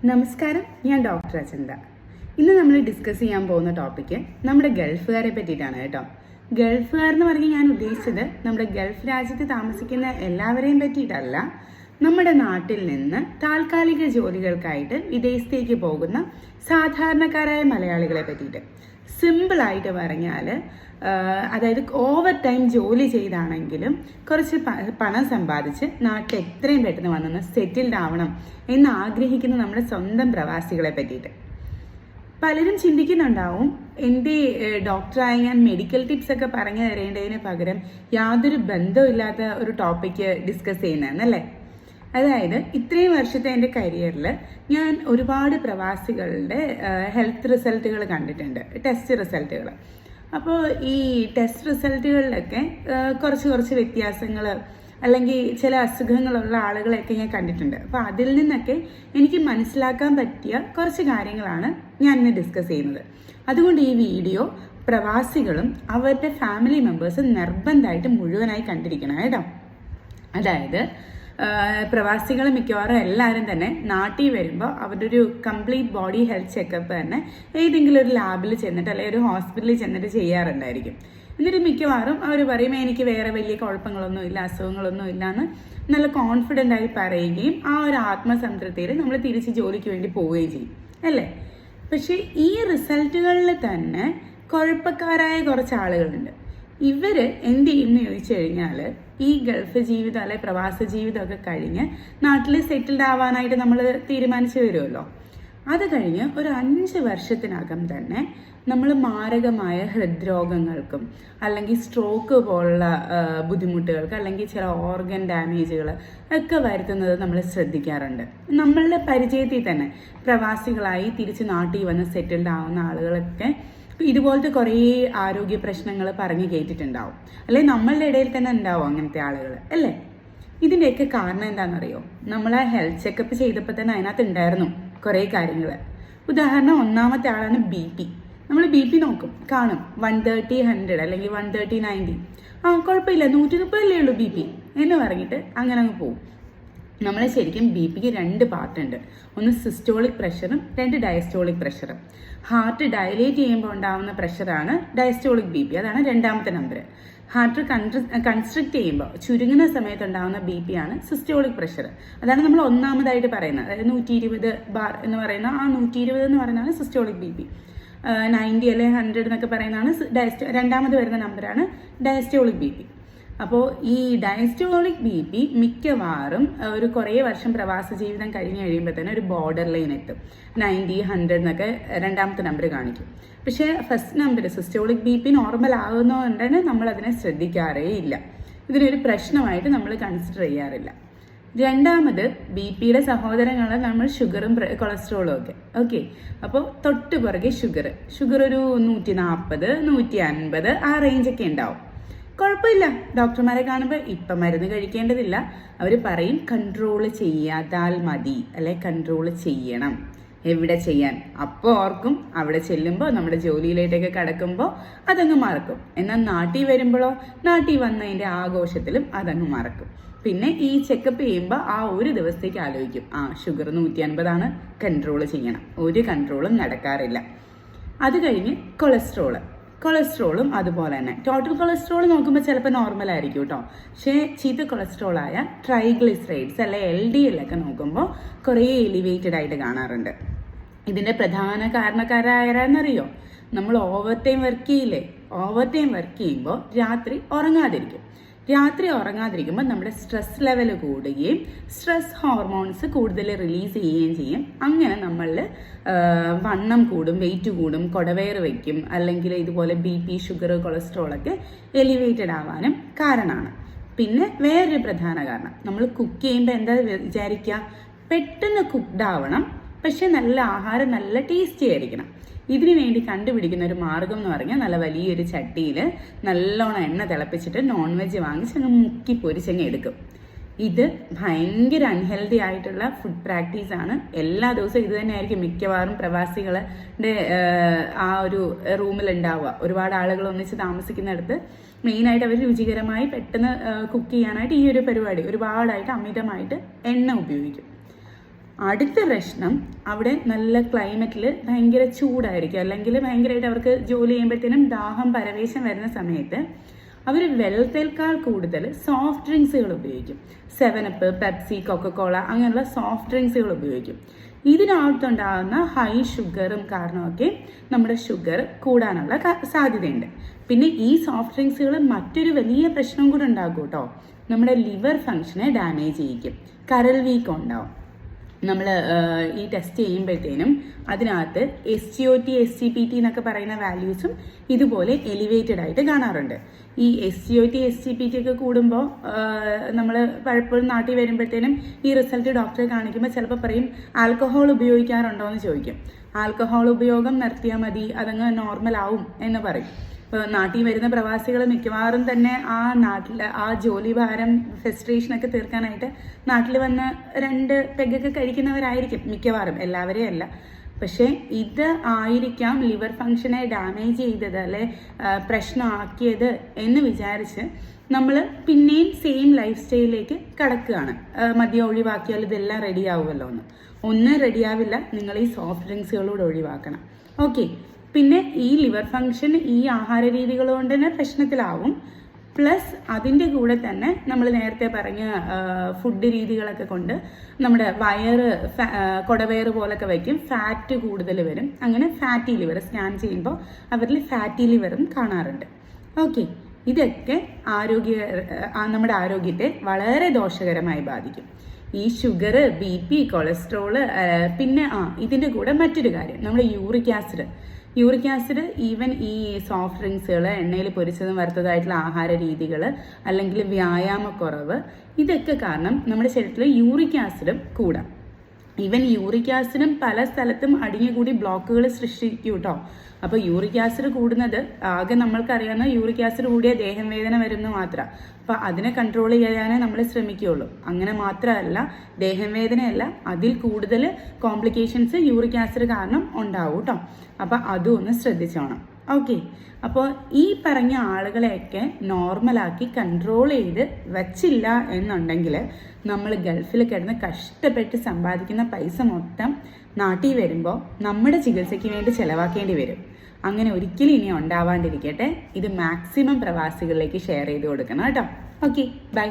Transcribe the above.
നമസ്കാരം, ഞാൻ ഡോക്ടർ അചന്ത. ഇന്ന് നമ്മൾ ഡിസ്കസ് ചെയ്യാൻ പോകുന്ന ടോപ്പിക്ക് നമ്മുടെ ഗൾഫുകാരെ പറ്റിയിട്ടാണ് കേട്ടോ. ഗൾഫുകാർ എന്ന് പറഞ്ഞ് ഞാൻ ഉദ്ദേശിച്ചത് നമ്മുടെ ഗൾഫ് രാജ്യത്ത് താമസിക്കുന്ന എല്ലാവരെയും പറ്റിയിട്ടല്ല, നമ്മുടെ നാട്ടിൽ നിന്ന് താൽക്കാലിക ജോലികൾക്കായിട്ട് വിദേശത്തേക്ക് പോകുന്ന സാധാരണക്കാരായ മലയാളികളെ പറ്റിയിട്ട്. സിമ്പിളായിട്ട് പറഞ്ഞാൽ, അതായത് ഓവർ ടൈം ജോലി ചെയ്താണെങ്കിലും കുറച്ച് പണം സമ്പാദിച്ച് നാട്ടിൽ എത്രയും പെട്ടെന്ന് വന്നൊന്ന് സെറ്റിൽഡ് ആവണം എന്ന് ആഗ്രഹിക്കുന്ന നമ്മുടെ സ്വന്തം പ്രവാസികളെ പറ്റിയിട്ട്. പലരും ചിന്തിക്കുന്നുണ്ടാവും, എൻ്റെ ഡോക്ടറായി ഞാൻ മെഡിക്കൽ ടിപ്സ് ഒക്കെ പറഞ്ഞു തരേണ്ടതിന് പകരം യാതൊരു ബന്ധമില്ലാത്ത ഒരു ടോപ്പിക്ക് ഡിസ്കസ് ചെയ്യുന്നതെന്നല്ലേ. അതായത് ഇത്രയും വർഷത്തെ എൻ്റെ കരിയറിൽ ഞാൻ ഒരുപാട് പ്രവാസികളുടെ ഹെൽത്ത് റിസൾട്ടുകൾ കണ്ടിട്ടുണ്ട്, ടെസ്റ്റ് റിസൾട്ടുകൾ. അപ്പോൾ ഈ ടെസ്റ്റ് റിസൾട്ടുകളിലൊക്കെ കുറച്ച് വ്യത്യാസങ്ങൾ അല്ലെങ്കിൽ ചില അസുഖങ്ങളുള്ള ആളുകളെയൊക്കെ ഞാൻ കണ്ടിട്ടുണ്ട്. അപ്പോൾ അതിൽ നിന്നൊക്കെ എനിക്ക് മനസ്സിലാക്കാൻ പറ്റിയ കുറച്ച് കാര്യങ്ങളാണ് ഞാൻ ഇന്ന് ഡിസ്കസ് ചെയ്യുന്നത്. അതുകൊണ്ട് ഈ വീഡിയോ പ്രവാസികളും അവരുടെ ഫാമിലി മെമ്പേഴ്സും നിർബന്ധമായിട്ട് മുഴുവനായി കണ്ടിരിക്കണം കേട്ടോ. അതായത് പ്രവാസികൾ മിക്കവാറും എല്ലാവരും തന്നെ നാട്ടിൽ വരുമ്പോൾ അവരുടെ ഒരു കംപ്ലീറ്റ് ബോഡി ഹെൽത്ത് ചെക്കപ്പ് തന്നെ ഏതെങ്കിലും ഒരു ലാബിൽ ചെന്നിട്ട് അല്ലെങ്കിൽ ഒരു ഹോസ്പിറ്റലിൽ ചെന്നിട്ട് ചെയ്യാറുണ്ടായിരിക്കും. എന്നിട്ട് മിക്കവാറും അവർ പറയും എനിക്ക് വേറെ വലിയ കുഴപ്പങ്ങളൊന്നും ഇല്ല, അസുഖങ്ങളൊന്നും ഇല്ല എന്ന് നല്ല കോൺഫിഡൻ്റ് ആയി പറയുകയും ആ ഒരു ആത്മസംതൃപ്തിയിൽ നമ്മൾ തിരിച്ച് ജോലിക്ക് വേണ്ടി പോവുകയും ചെയ്യും അല്ലേ. പക്ഷേ ഈ റിസൾട്ടുകളിൽ തന്നെ കുഴപ്പക്കാരായ കുറച്ച് ആളുകളുണ്ട്. ഇവർ എന്ത് ചെയ്യുമെന്ന് ചോദിച്ചു കഴിഞ്ഞാൽ, ഈ ഗൾഫ് ജീവിതം അല്ലെ പ്രവാസ ജീവിതമൊക്കെ കഴിഞ്ഞ് നാട്ടിൽ സെറ്റിൽഡ് ആവാനായിട്ട് നമ്മൾ തീരുമാനിച്ചു വരുമല്ലോ. അത് കഴിഞ്ഞ് ഒരു 5 വർഷത്തിനകം തന്നെ നമ്മൾ മാരകമായ ഹൃദ്രോഗങ്ങൾക്കും അല്ലെങ്കിൽ സ്ട്രോക്ക് പോലുള്ള ബുദ്ധിമുട്ടുകൾക്ക് അല്ലെങ്കിൽ ചില ഓർഗൻ ഡാമേജുകൾ ഒക്കെ വരുത്തുന്നത് നമ്മൾ ശ്രദ്ധിക്കാറുണ്ട്. നമ്മളുടെ പരിചയത്തിൽ തന്നെ പ്രവാസികളായി തിരിച്ച് നാട്ടിൽ വന്ന് സെറ്റിൽഡ് ആവുന്ന ആളുകളൊക്കെ ഇതുപോലത്തെ കുറേ ആരോഗ്യ പ്രശ്നങ്ങൾ പറഞ്ഞു കേട്ടിട്ടുണ്ടാവും, അല്ലെ നമ്മളുടെ ഇടയിൽ തന്നെ ഉണ്ടാവും അങ്ങനത്തെ ആളുകൾ അല്ലേ. ഇതിൻ്റെയൊക്കെ കാരണം എന്താണെന്നറിയോ? നമ്മൾ ആ ഹെൽത്ത് ചെക്കപ്പ് ചെയ്തപ്പോൾ തന്നെ അതിനകത്ത് ഉണ്ടായിരുന്നു കുറേ കാര്യങ്ങൾ. ഉദാഹരണം, ഒന്നാമത്തെ ആളാണ് BP. നമ്മൾ BP നോക്കും, കാണും 130/100 അല്ലെങ്കിൽ 130/90. കുഴപ്പമില്ല, 130 ഉള്ളൂ BP എന്ന് പറഞ്ഞിട്ട് അങ്ങനെ അങ്ങ് പോകും. നമ്മൾ ശരിക്കും BPക്ക് 2 പാർട്ടുണ്ട്. ഒന്ന് സിസ്റ്റോളിക് പ്രഷറും 2 ഡയസ്റ്റോളിക് പ്രഷറും. ഹാർട്ട് ഡയലേറ്റ് ചെയ്യുമ്പോൾ ഉണ്ടാകുന്ന പ്രഷറാണ് ഡയസ്റ്റോളിക് BP, അതാണ് 2ാമത്തെ നമ്പർ. ഹാർട്ട് കൺസ്ട്രിക്ട് ചെയ്യുമ്പോൾ ചുരുങ്ങുന്ന സമയത്ത് ഉണ്ടാകുന്ന BP ആണ് സിസ്റ്റോളിക് പ്രഷർ. അതാണ് നമ്മൾ ഒന്നാമതായിട്ട് പറയുന്നത്. അതായത് 120 ബാർ എന്ന് പറയുന്ന ആ 120 എന്ന് പറയുന്നതാണ് സിസ്റ്റോളിക് BP. 90 അല്ലെങ്കിൽ 100 എന്നൊക്കെ പറയുന്നതാണ് രണ്ടാമത് വരുന്ന നമ്പറാണ് ഡയസ്റ്റോളിക് BP. അപ്പോൾ ഈ ഡയസ്റ്റോളിക് BP മിക്കവാറും ഒരു കുറേ വർഷം പ്രവാസ ജീവിതം കഴിഞ്ഞ് കഴിയുമ്പോൾ തന്നെ ഒരു ബോർഡർ ലൈൻ എത്തും. 90, 100 എന്നൊക്കെ 2ാമത്തെ നമ്പർ കാണിക്കും. പക്ഷേ first number systolic BP normal ആകുന്നതുകൊണ്ട് തന്നെ നമ്മളതിനെ ശ്രദ്ധിക്കാറേ ഇല്ല. ഇതിനൊരു പ്രശ്നമായിട്ട് നമ്മൾ കൺസിഡർ ചെയ്യാറില്ല. രണ്ടാമത് BPയുടെ സഹോദരങ്ങൾ നമ്മൾ ഷുഗറും കൊളസ്ട്രോളും ഒക്കെ. ഓക്കെ, അപ്പോൾ തൊട്ട് പുറകെ ഷുഗർ ഒരു 140, 150 ആ റേഞ്ചൊക്കെ ഉണ്ടാവും. കുഴപ്പമില്ല, ഡോക്ടർമാരെ കാണുമ്പോൾ ഇപ്പം മരുന്ന് കഴിക്കേണ്ടതില്ല. അവർ പറയും കൺട്രോൾ ചെയ്യാതാൽ മതി, അല്ലെ കൺട്രോൾ ചെയ്യണം. എവിടെ ചെയ്യാൻ? അപ്പോൾ ഓർക്കും, അവിടെ ചെല്ലുമ്പോൾ നമ്മുടെ ജോലിയിലേക്കൊക്കെ കടക്കുമ്പോൾ അതങ്ങ് മറക്കും. എന്നാൽ നാട്ടിൽ വരുമ്പോഴോ, നാട്ടിൽ വന്നതിൻ്റെ ആഘോഷത്തിലും അതങ്ങ് മറക്കും. പിന്നെ ഈ ചെക്കപ്പ് ചെയ്യുമ്പോൾ ആ ഒരു ദിവസത്തേക്ക് ആലോചിക്കും, ഷുഗർ 150 കൺട്രോൾ ചെയ്യണം. ഒരു കൺട്രോളും നടക്കാറില്ല. അത് കഴിഞ്ഞ് കൊളസ്ട്രോളും അതുപോലെ തന്നെ. ടോട്ടൽ കൊളസ്ട്രോൾ നോക്കുമ്പോൾ ചിലപ്പോൾ നോർമൽ ആയിരിക്കും കേട്ടോ. പക്ഷേ ചീത്ത കൊളസ്ട്രോളായ ട്രൈഗ്ലിസറൈഡ്സ് അല്ലെ LDL ഒക്കെ നോക്കുമ്പോൾ കുറേ എലിവേറ്റഡ് ആയിട്ട് കാണാറുണ്ട്. ഇതിൻ്റെ പ്രധാന കാരണക്കാരാരെന്നറിയോ? നമ്മൾ ഓവർ ടൈം വർക്ക് ചെയ്യില്ലേ? ഓവർ ടൈം വർക്ക് ചെയ്യുമ്പോൾ രാത്രി ഉറങ്ങാതിരിക്കുമ്പോൾ നമ്മുടെ സ്ട്രെസ് ലെവൽ കൂടുകയും സ്ട്രെസ് ഹോർമോൺസ് കൂടുതൽ റിലീസ് ചെയ്യുകയും ചെയ്യും. അങ്ങനെ നമ്മളിൽ വണ്ണം കൂടും, വെയിറ്റ് കൂടും, കൊടവയറ് വയ്ക്കും, അല്ലെങ്കിൽ ഇതുപോലെ BP, ഷുഗർ, കൊളസ്ട്രോളൊക്കെ എലിവേറ്റഡ് ആവാനും കാരണമാണ്. പിന്നെ വേറൊരു പ്രധാന കാരണം, നമ്മൾ കുക്ക് ചെയ്യുമ്പോൾ എന്താ വിചാരിക്കുക? പെട്ടെന്ന് കുക്ക്ഡ് ആവണം, പക്ഷെ നല്ല ആഹാരം നല്ല ടേസ്റ്റി ആയിരിക്കണം. ഇതിനു വേണ്ടി കണ്ടുപിടിക്കുന്ന ഒരു മാർഗം എന്ന് പറഞ്ഞാൽ നല്ല വലിയൊരു ചട്ടിയിൽ നല്ലോണം എണ്ണ തിളപ്പിച്ചിട്ട് നോൺ വെജ് വാങ്ങിച്ചങ്ങ് മുക്കി പൊരിച്ചങ്ങ് എടുക്കും. ഇത് ഭയങ്കര അൺഹെൽത്തി ആയിട്ടുള്ള ഫുഡ് പ്രാക്ടീസാണ്. എല്ലാ ദിവസവും ഇത് തന്നെയായിരിക്കും മിക്കവാറും പ്രവാസികളുടെ ആ ഒരു റൂമിൽ ഉണ്ടാവുക. ഒരുപാട് ആളുകൾ ഒന്നിച്ച് താമസിക്കുന്നിടത്ത് മെയിനായിട്ട് അവർ രുചികരമായി പെട്ടെന്ന് കുക്ക് ചെയ്യാനായിട്ട് ഈ ഒരു പരിപാടി ഒരുപാടായിട്ട് അമിതമായിട്ട് എണ്ണ ഉപയോഗിക്കും. അടുത്ത പ്രശ്നം അവിടെ നല്ല ക്ലൈമറ്റിൽ ഭയങ്കര ചൂടായിരിക്കും, അല്ലെങ്കിൽ ഭയങ്കരമായിട്ട് അവർക്ക് ജോലി ചെയ്യുമ്പോഴത്തേനും ദാഹം പരവേശം വരുന്ന സമയത്ത് അവർ വെള്ളത്തേക്കാൾ കൂടുതൽ സോഫ്റ്റ് ഡ്രിങ്ക്സുകൾ ഉപയോഗിക്കും. 7up, പെപ്സി, കൊക്കക്കോള അങ്ങനെയുള്ള സോഫ്റ്റ് ഡ്രിങ്ക്സുകൾ ഉപയോഗിക്കും. ഇതിനകത്തുണ്ടാകുന്ന ഹൈ ഷുഗറും കാരണമൊക്കെ നമ്മുടെ ഷുഗർ കൂടാനുള്ള സാധ്യതയുണ്ട്. പിന്നെ ഈ സോഫ്റ്റ് ഡ്രിങ്ക്സുകൾ മറ്റൊരു വലിയ പ്രശ്നം കൂടെ ഉണ്ടാകും കേട്ടോ. നമ്മുടെ ലിവർ ഫങ്ഷനെ ഡാമേജ് ചെയ്യിക്കും, കരൾ വീക്കം ഉണ്ടാവും. നമ്മൾ ഈ ടെസ്റ്റ് ചെയ്യുമ്പോഴത്തേനും അതിനകത്ത് SGOT, SGPT എന്നൊക്കെ പറയുന്ന വാല്യൂസും ഇതുപോലെ എലിവേറ്റഡ് ആയിട്ട് കാണാറുണ്ട്. ഈ SGOT, SGPT ഒക്കെ കൂടുമ്പോൾ നമ്മൾ പലപ്പോഴും നാട്ടിൽ വരുമ്പോഴത്തേനും ഈ റിസൾട്ട് ഡോക്ടറെ കാണിക്കുമ്പോൾ ചിലപ്പോൾ പറയും ആൽക്കഹോൾ ഉപയോഗിക്കാറുണ്ടോ എന്ന് ചോദിക്കും. ആൽക്കഹോൾ ഉപയോഗം നിർത്തിയാൽ മതി, അതങ്ങ് നോർമൽ ആവും എന്ന് പറയും. ഇപ്പോൾ നാട്ടിൽ വരുന്ന പ്രവാസികൾ മിക്കവാറും തന്നെ ആ ജോലി ഭാരം, ഫ്രസ്ട്രേഷനൊക്കെ തീർക്കാനായിട്ട് നാട്ടിൽ വന്ന് 2 പെഗൊക്കെ കഴിക്കുന്നവരായിരിക്കും മിക്കവാറും, എല്ലാവരെയും അല്ല. പക്ഷേ ഇത് ആയിരിക്കാം ലിവർ ഫങ്ഷനെ ഡാമേജ് ചെയ്തത് അല്ലെ പ്രശ്നമാക്കിയത് എന്ന് വിചാരിച്ച് നമ്മൾ പിന്നെയും സെയിം ലൈഫ് സ്റ്റൈലിലേക്ക് കടക്കുകയാണ്. മദ്യം ഒഴിവാക്കിയാൽ ഇതെല്ലാം റെഡി ആവുമല്ലോ എന്ന്. ഒന്നും റെഡിയാവില്ല, നിങ്ങൾ ഈ സോഫ്റ്റ് ഡ്രിങ്ക്സുകളോട് ഒഴിവാക്കണം. ഓക്കെ. പിന്നെ ഈ ലിവർ ഫങ്ഷൻ ഈ ആഹാര രീതികൾ കൊണ്ട് തന്നെ പ്രശ്നത്തിലാവും. പ്ലസ് അതിൻ്റെ കൂടെ തന്നെ നമ്മൾ നേരത്തെ പറഞ്ഞ ഫുഡ് രീതികളൊക്കെ കൊണ്ട് നമ്മുടെ വയറ് കൊടവയറ് പോലൊക്കെ വയ്ക്കും, ഫാറ്റ് കൂടുതൽ വരും. അങ്ങനെ ഫാറ്റി ലിവർ സ്കാൻ ചെയ്യുമ്പോൾ അവരിൽ ഫാറ്റി ലിവറും കാണാറുണ്ട്. ഓക്കെ. ഇതൊക്കെ നമ്മുടെ ആരോഗ്യത്തെ വളരെ ദോഷകരമായി ബാധിക്കും. ഈ ഷുഗർ, BP, കൊളസ്ട്രോള്, പിന്നെ ഇതിൻ്റെ കൂടെ മറ്റൊരു കാര്യം നമ്മുടെ യൂറിക് ആസിഡ് ഈവൻ ഈ സോഫ്റ്റ് ഡ്രിങ്ക്സുകൾ, എണ്ണയിൽ പൊരിച്ചതും വറുത്തതായിട്ടുള്ള ആഹാര രീതികൾ, അല്ലെങ്കിൽ വ്യായാമക്കുറവ്, ഇതൊക്കെ കാരണം നമ്മുടെ ശരീരത്തിൽ യൂറിക് ആസിഡും കൂടാം. ഈവൻ യൂറിക് ആസിഡും പല സ്ഥലത്തും അടിഞ്ഞുകൂടി ബ്ലോക്കുകൾ സൃഷ്ടിക്കും കേട്ടോ. അപ്പോൾ യൂറിക് ആസിഡ് കൂടുന്നത് ആകെ നമ്മൾക്കറിയാവുന്ന യൂറിക് ആസിഡ് കൂടിയ ദേഹം വേദന വരുന്നത് മാത്രം. അപ്പോൾ അതിനെ കൺട്രോൾ ചെയ്യാനേ നമ്മൾ ശ്രമിക്കുകയുള്ളൂ. അങ്ങനെ മാത്രമല്ല, ദേഹം വേദനയല്ല, അതിൽ കൂടുതൽ കോംപ്ലിക്കേഷൻസ് യൂറിക് ആസിഡ് കാരണം ഉണ്ടാവും കേട്ടോ. അപ്പോൾ അതും ഒന്ന് ശ്രദ്ധിച്ചോണം. ഓക്കെ. അപ്പോൾ ഈ പറഞ്ഞ ആളുകളെയൊക്കെ നോർമലാക്കി കൺട്രോൾ ചെയ്ത് വച്ചില്ല എന്നുണ്ടെങ്കിൽ നമ്മൾ ഗൾഫിൽ കിടന്ന് കഷ്ടപ്പെട്ട് സമ്പാദിക്കുന്ന പൈസ മൊത്തം നാട്ടിൽ വരുമ്പോൾ നമ്മുടെ ചികിത്സയ്ക്ക് വേണ്ടി ചിലവാക്കേണ്ടി വരും. അങ്ങനെ ഒരിക്കലും ഇനി ഉണ്ടാവാണ്ടിരിക്കട്ടെ. ഇത് മാക്സിമം പ്രവാസികളിലേക്ക് ഷെയർ ചെയ്ത് കൊടുക്കണം കേട്ടോ. Okay, by.